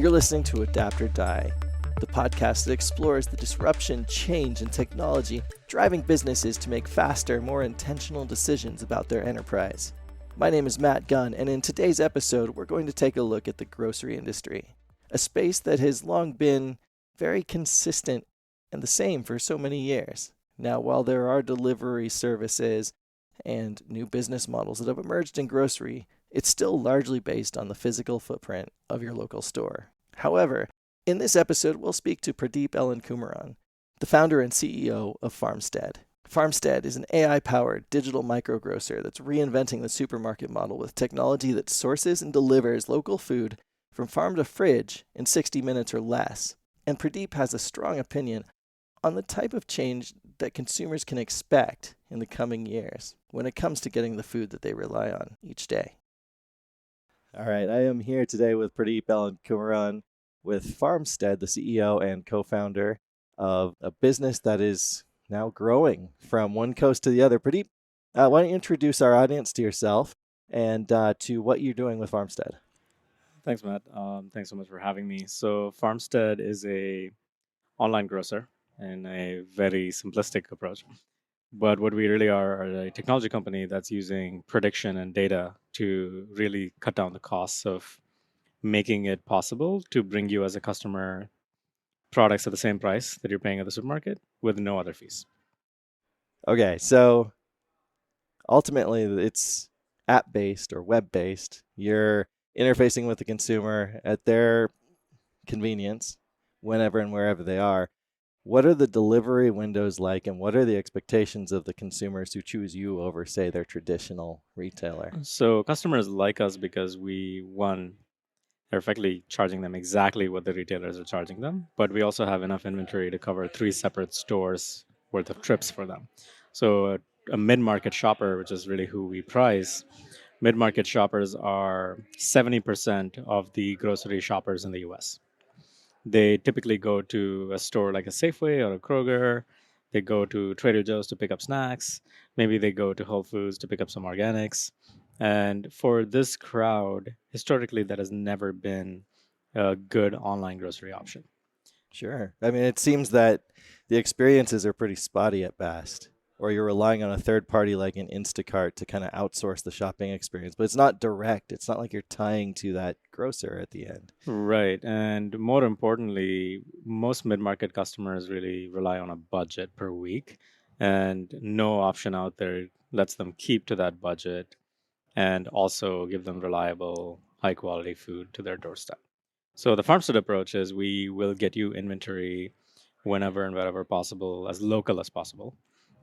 You're listening to Adapt or Die, the podcast that explores the disruption, change, and technology driving businesses to make faster, more intentional decisions about their enterprise. My name is Matt Gunn, and in today's episode, we're going to take a look at the grocery industry, a space that has long been very consistent and the same for so many years. Now, while there are delivery services and new business models that have emerged in grocery, it's still largely based on the physical footprint of your local store. However, in this episode, we'll speak to Pradeep Elankumaran, the founder and CEO of Farmstead. Farmstead is an AI-powered digital microgrocer that's reinventing the supermarket model with technology that sources and delivers local food from farm to fridge in 60 minutes or less. And Pradeep has a strong opinion on the type of change that consumers can expect in the coming years when it comes to getting the food that they rely on each day. All right, I am here today with Pradeep Elankumaran with Farmstead, the CEO and co-founder of a business that is now growing from one coast to the other. Pradeep, why don't you introduce our audience to yourself and to what you're doing with Farmstead? Thanks, Matt. Thanks so much for having me. So Farmstead is a online grocer in a very simplistic approach. But what we really are a technology company that's using prediction and data to really cut down the costs of making it possible to bring you as a customer products at the same price that you're paying at the supermarket with no other fees. Okay, so ultimately it's app-based or web-based. You're interfacing with the consumer at their convenience, whenever and wherever they are. What are the delivery windows like, and what are the expectations of the consumers who choose you over, say, their traditional retailer? So customers like us because they're effectively charging them exactly what the retailers are charging them, but we also have enough inventory to cover 3 separate stores worth of trips for them. So a mid-market shopper, which is really who we price, mid-market shoppers are 70% of the grocery shoppers in the US. They typically go to a store like a Safeway or a Kroger. They go to Trader Joe's to pick up snacks. Maybe they go to Whole Foods to pick up some organics. And for this crowd, historically, that has never been a good online grocery option. Sure. I mean, it seems that the experiences are pretty spotty at best, or you're relying on a third party like an Instacart to kind of outsource the shopping experience, but it's not direct. It's not like you're tying to that grocer at the end. Right. And more importantly, most mid-market customers really rely on a budget per week, and no option out there lets them keep to that budget and also give them reliable, high-quality food to their doorstep. So the Farmstead approach is we will get you inventory whenever and wherever possible, as local as possible.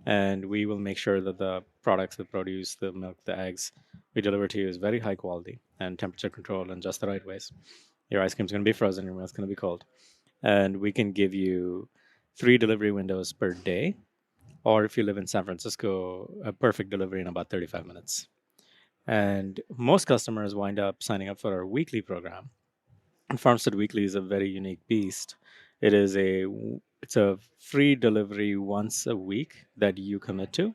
And we will make sure that the products, the produce, the milk, the eggs we deliver to you is very high quality and temperature controlled in just the right ways. Your ice cream's going to be frozen, your milk's going to be cold. And we can give you 3 delivery windows per day, or if you live in San Francisco, a perfect delivery in about 35 minutes. And most customers wind up signing up for our weekly program. And Farmstead Weekly is a very unique beast. It's a free delivery once a week that you commit to,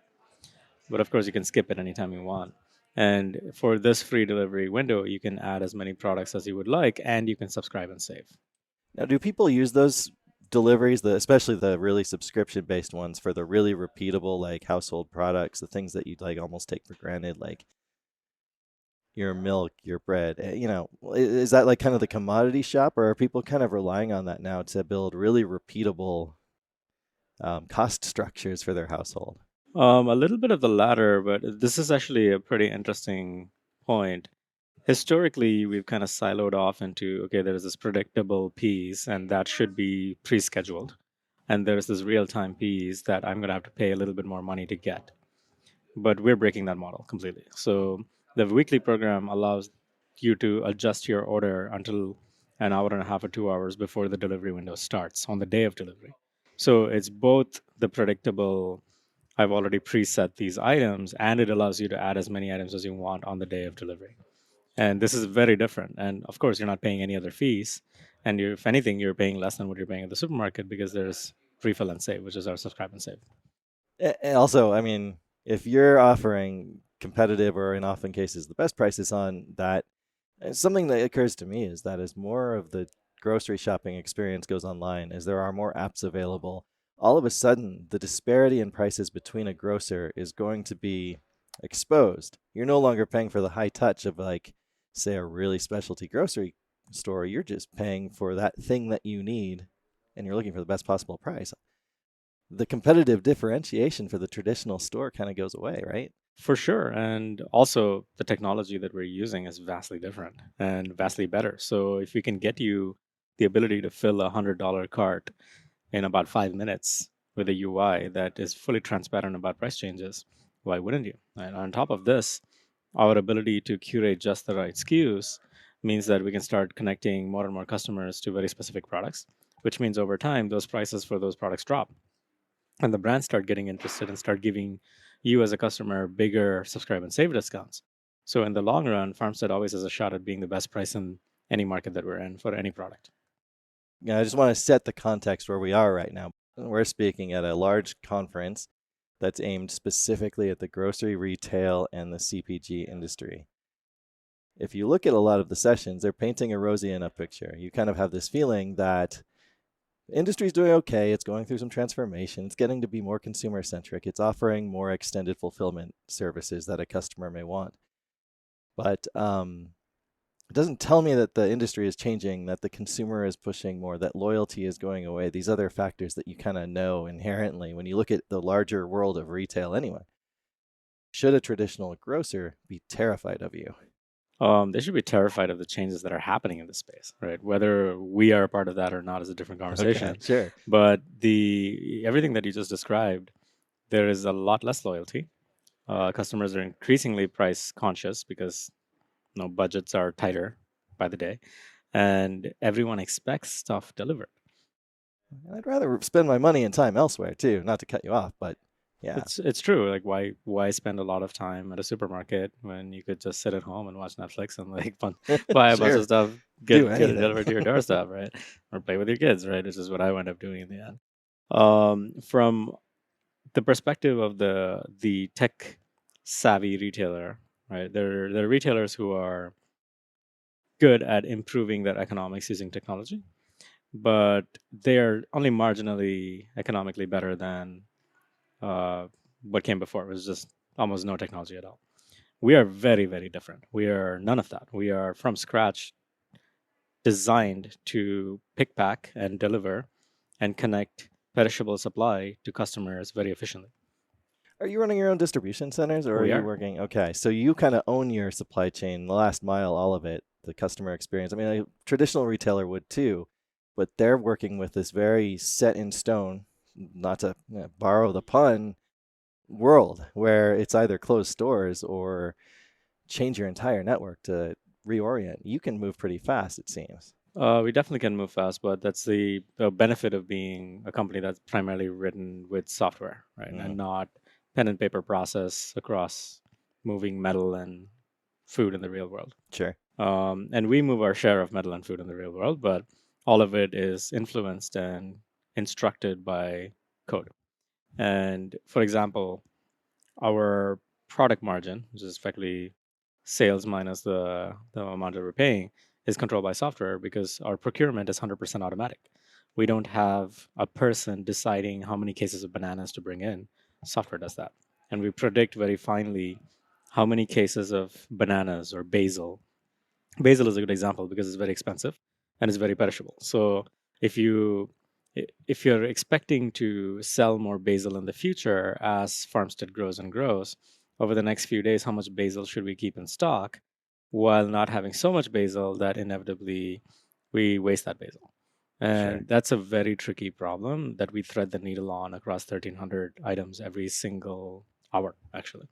but of course you can skip it anytime you want. And for this free delivery window, you can add as many products as you would like, and you can subscribe and save. Now, do people use those deliveries, especially the really subscription-based ones, for the really repeatable, like household products, the things that you'd like almost take for granted, like your milk, your bread? Is that like kind of the commodity shop, or are people kind of relying on that now to build really repeatable cost structures for their household? A little bit of the latter, but this is actually a pretty interesting point. Historically, we've kind of siloed off into, okay, there's this predictable piece, and that should be pre-scheduled. And there's this real-time piece that I'm going to have to pay a little bit more money to get. But we're breaking that model completely. So the weekly program allows you to adjust your order until an hour and a half or 2 hours before the delivery window starts on the day of delivery. So it's both the predictable, I've already preset these items, and it allows you to add as many items as you want on the day of delivery. And this is very different. And of course, you're not paying any other fees. And if anything, you're paying less than what you're paying at the supermarket because there's refill and save, which is our subscribe and save. And also, I mean, if you're offering competitive or in often cases the best prices on that, something that occurs to me is that as more of the grocery shopping experience goes online, as there are more apps available, all of a sudden the disparity in prices between a grocer is going to be exposed. You're no longer paying for the high touch of, like, say, a really specialty grocery store. You're just paying for that thing that you need, and you're looking for the best possible price. The competitive differentiation for the traditional store kind of goes away, right? For sure. And also, the technology that we're using is vastly different and vastly better. So, if we can get you the ability to fill $100 cart in about 5 minutes with a UI that is fully transparent about price changes, why wouldn't you? And on top of this, our ability to curate just the right SKUs means that we can start connecting more and more customers to very specific products, which means over time, those prices for those products drop. And the brands start getting interested and start giving you as a customer bigger subscribe and save discounts. So in the long run, Farmstead always has a shot at being the best price in any market that we're in for any product. Yeah, I just want to set the context where we are right now. We're speaking at a large conference that's aimed specifically at the grocery, retail, and the CPG industry. If you look at a lot of the sessions, they're painting a rosy enough picture. You kind of have this feeling that the industry's doing okay. It's going through some transformation. It's getting to be more consumer centric. It's offering more extended fulfillment services that a customer may want. But it doesn't tell me that the industry is changing, that the consumer is pushing more, that loyalty is going away, these other factors that you kind of know inherently when you look at the larger world of retail anyway. Should a traditional grocer be terrified of you? They should be terrified of the changes that are happening in this space, right? Whether we are a part of that or not is a different conversation. Okay, sure. But everything that you just described, there is a lot less loyalty. Customers are increasingly price conscious because budgets are tighter by the day, and everyone expects stuff delivered. I'd rather spend my money and time elsewhere too, not to cut you off, but yeah. It's true. Like, why spend a lot of time at a supermarket when you could just sit at home and watch Netflix and like buy a bunch Sure. of stuff, Do get it anything. delivered to your doorstep, right? Or play with your kids, right? Which is what I wound up doing in the end. From the perspective of the tech savvy retailer, right? There are retailers who are good at improving their economics using technology, but they are only marginally economically better than what came before. It was just almost no technology at all. We are very, very different. We are none of that. We are from scratch designed to pick, pack, and deliver and connect perishable supply to customers very efficiently. Are you running your own distribution centers, or are We you are. working? Okay, so you kind of own your supply chain, the last mile, all of it, the customer experience. I mean, a traditional retailer would too, but they're working with this very set in stone, not to borrow the pun, world where it's either close stores or change your entire network to reorient. You can move pretty fast, it seems. We definitely can move fast, but that's the benefit of being a company that's primarily written with software, right? Mm, And not pen and paper process across moving metal and food in the real world. sure. And we move our share of metal and food in the real world, but all of it is influenced and instructed by code. And for example, our product margin, which is effectively sales minus the amount that we're paying, is controlled by software because our procurement is 100% automatic. We don't have a person deciding how many cases of bananas to bring in. Software does that. And we predict very finely how many cases of bananas or basil. Basil is a good example because it's very expensive and it's very perishable. So if you if you're expecting to sell more basil in the future as Farmstead grows and grows, over the next few days, how much basil should we keep in stock while not having so much basil that inevitably we waste that basil? Sure. And that's a very tricky problem that we thread the needle on across 1,300 items every single hour, actually.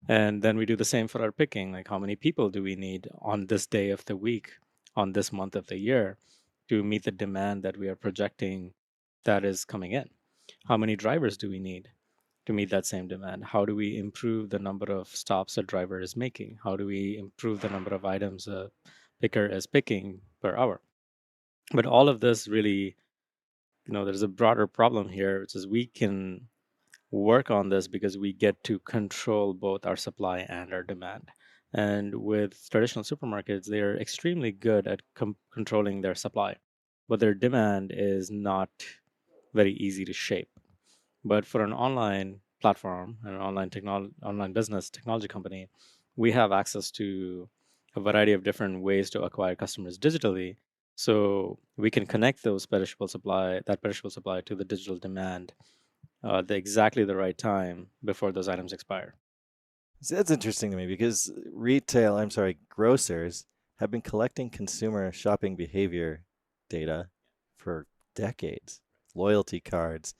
And then we do the same for our picking. Like, how many people do we need on this day of the week, on this month of the year to meet the demand that we are projecting that is coming in? How many drivers do we need to meet that same demand? How do we improve the number of stops a driver is making? How do we improve the number of items a picker is picking per hour? But all of this really, there's a broader problem here, which is we can work on this because we get to control both our supply and our demand. And with traditional supermarkets, they are extremely good at controlling their supply. but their demand is not very easy to shape. But for an online platform, an online business technology company, we have access to a variety of different ways to acquire customers digitally. So we can connect that perishable supply to the digital demand exactly the right time before those items expire. See, that's interesting to me because grocers have been collecting consumer shopping behavior data for decades. Loyalty cards,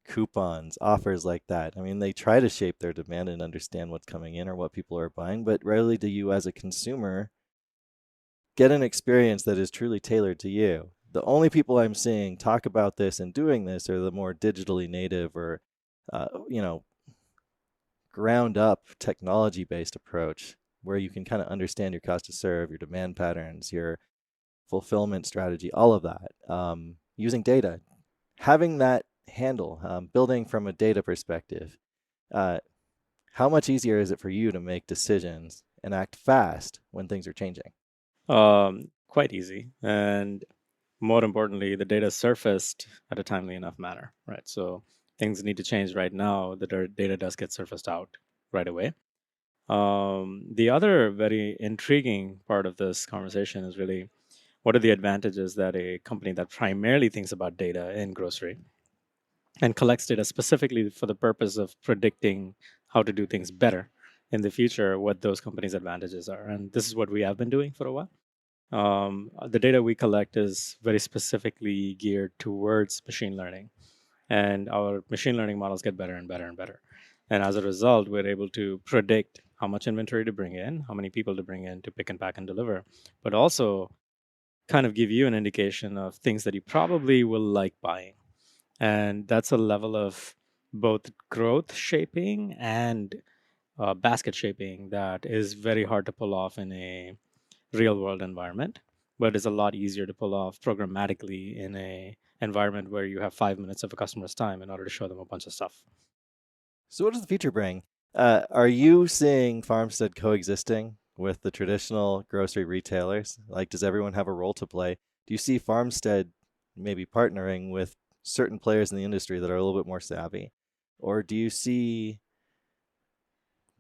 coupons, offers like that. I mean, they try to shape their demand and understand what's coming in or what people are buying, but rarely do you, as a consumer, get an experience that is truly tailored to you. The only people I'm seeing talk about this and doing this are the more digitally native or, uh, you know, ground up technology based approach where you can kind of understand your cost to serve, your demand patterns, your fulfillment strategy, all of that using data. Having that handle, building from a data perspective, uh, how much easier is it for you to make decisions and act fast when things are changing? Quite easy. And more importantly, the data is surfaced at a timely enough manner, right? So things need to change right now. The data does get surfaced out right away. The other very intriguing part of this conversation is really what are the advantages that a company that primarily thinks about data in grocery and collects data specifically for the purpose of predicting how to do things better in the future, what those companies' advantages are. And this is what we have been doing for a while. The data we collect is very specifically geared towards machine learning, and our machine learning models get better and better and better. And as a result, we're able to predict how much inventory to bring in, how many people to bring in to pick and pack and deliver, but also kind of give you an indication of things that you probably will like buying. And that's a level of both growth shaping and basket shaping that is very hard to pull off in a real world environment, but it's a lot easier to pull off programmatically in a environment where you have 5 minutes of a customer's time in order to show them a bunch of stuff. So, what does the future bring? Are you seeing Farmstead coexisting with the traditional grocery retailers? Like, does everyone have a role to play? Do you see Farmstead maybe partnering with certain players in the industry that are a little bit more savvy? Or do you see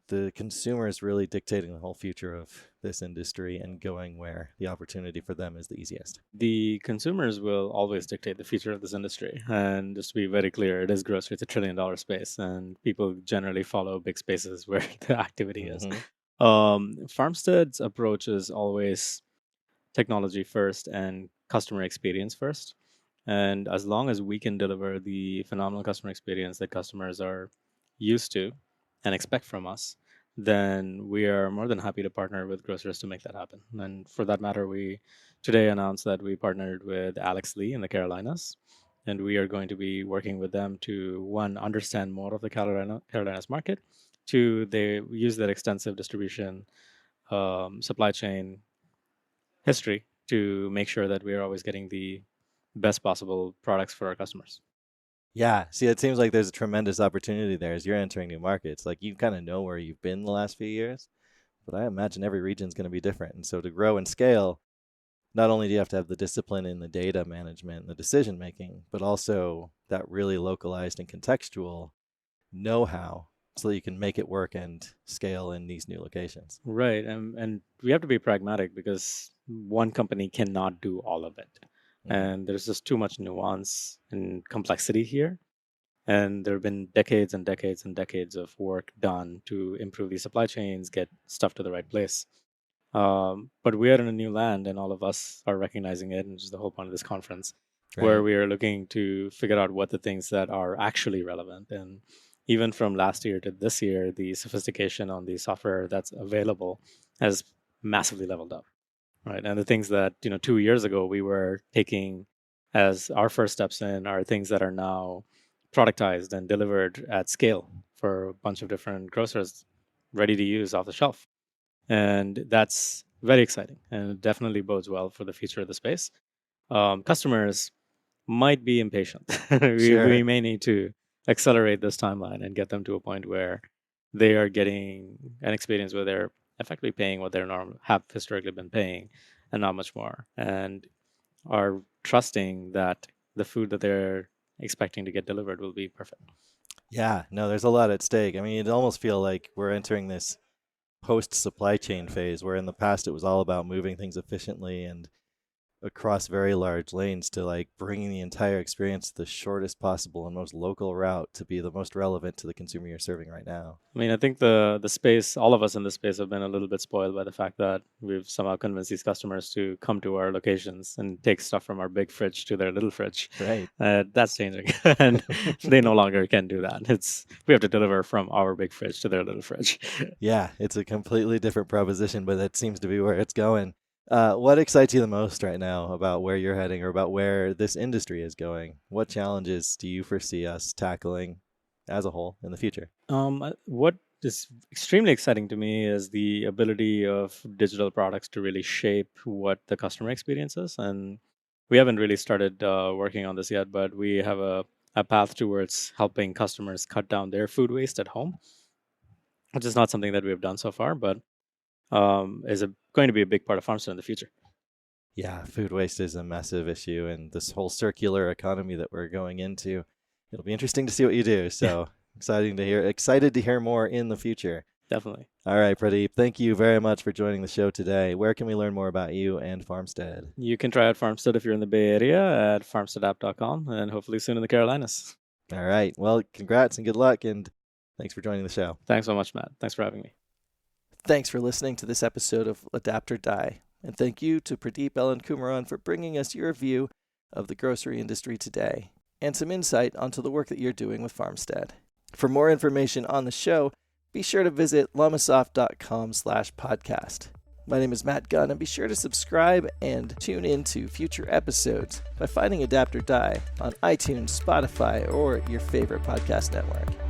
the consumers really dictating the whole future of this industry and going where the opportunity for them is the easiest? The consumers will always dictate the future of this industry. And just to be very clear, it is grocery, it's $1 trillion space, and people generally follow big spaces where the activity is. Farmstead's approach is always technology first and customer experience first. And as long as we can deliver the phenomenal customer experience that customers are used to and expect from us, then we are more than happy to partner with grocers to make that happen. And for that matter, we today announced that we partnered with Alex Lee in the Carolinas, and we are going to be working with them to one understand more of the Carolinas market, two they use their extensive distribution supply chain history to make sure that we are always getting the best possible products for our customers. Yeah. See, it seems like there's a tremendous opportunity there as you're entering new markets. Like you kind of know where you've been the last few years, but I imagine every region is going to be different. And so to grow and scale, not only do you have to have the discipline in the data management and the decision making, but also that really localized and contextual know how so that you can make it work and scale in these new locations. Right. And we have to be pragmatic because one company cannot do all of it. And there's just too much nuance and complexity here. And there have been decades and decades and decades of work done to improve these supply chains, get stuff to the right place. But we are in a new land, and all of us are recognizing it, and which is the whole point of this conference, where Right. we are looking to figure out what the things that are actually relevant. And even from last year to this year, the sophistication on the software that's available has massively leveled up, right? And the things that 2 years ago we were taking as our first steps in are things that are now productized and delivered at scale for a bunch of different grocers, ready to use off the shelf. And that's very exciting and it definitely bodes well for the future of the space. Customers might be impatient. We Sure. may need to accelerate this timeline and get them to a point where they are getting an experience where they're effectively paying what they're have historically been paying and not much more. And are trusting that the food that they're expecting to get delivered will be perfect. Yeah, no, there's a lot at stake. I mean, it almost feel like we're entering this post-supply chain phase where in the past it was all about moving things efficiently and across very large lanes to like bringing the entire experience the shortest possible and most local route to be the most relevant to the consumer you're serving right now. I mean, I think the space, all of us in this space have been a little bit spoiled by the fact that we've somehow convinced these customers to come to our locations and take stuff from our big fridge to their little fridge. Right. That's changing, and they no longer can do that. We have to deliver from our big fridge to their little fridge. Yeah, it's a completely different proposition, but that seems to be where it's going. What excites you the most right now about where you're heading or about where this industry is going? What challenges do you foresee us tackling as a whole in the future? What is extremely exciting to me is the ability of digital products to really shape what the customer experience is. And we haven't really started working on this yet, but we have a path towards helping customers cut down their food waste at home, which is not something that we've done so far, but is going to be a big part of Farmstead in the future. Yeah, food waste is a massive issue, and this whole circular economy that we're going into, it'll be interesting to see what you do. So excited to hear more in the future. Definitely. All right, Pradeep, thank you very much for joining the show today. Where can we learn more about you and Farmstead? You can try out Farmstead if you're in the Bay Area at farmsteadapp.com, and hopefully soon in the Carolinas. All right. Well, congrats and good luck, and thanks for joining the show. Thanks so much, Matt. Thanks for having me. Thanks for listening to this episode of Adapt or Die. And thank you to Pradeep Elankumaran for bringing us your view of the grocery industry today and some insight onto the work that you're doing with Farmstead. For more information on the show, be sure to visit lamasoft.com/podcast. My name is Matt Gunn, and be sure to subscribe and tune in to future episodes by finding Adapt or Die on iTunes, Spotify, or your favorite podcast network.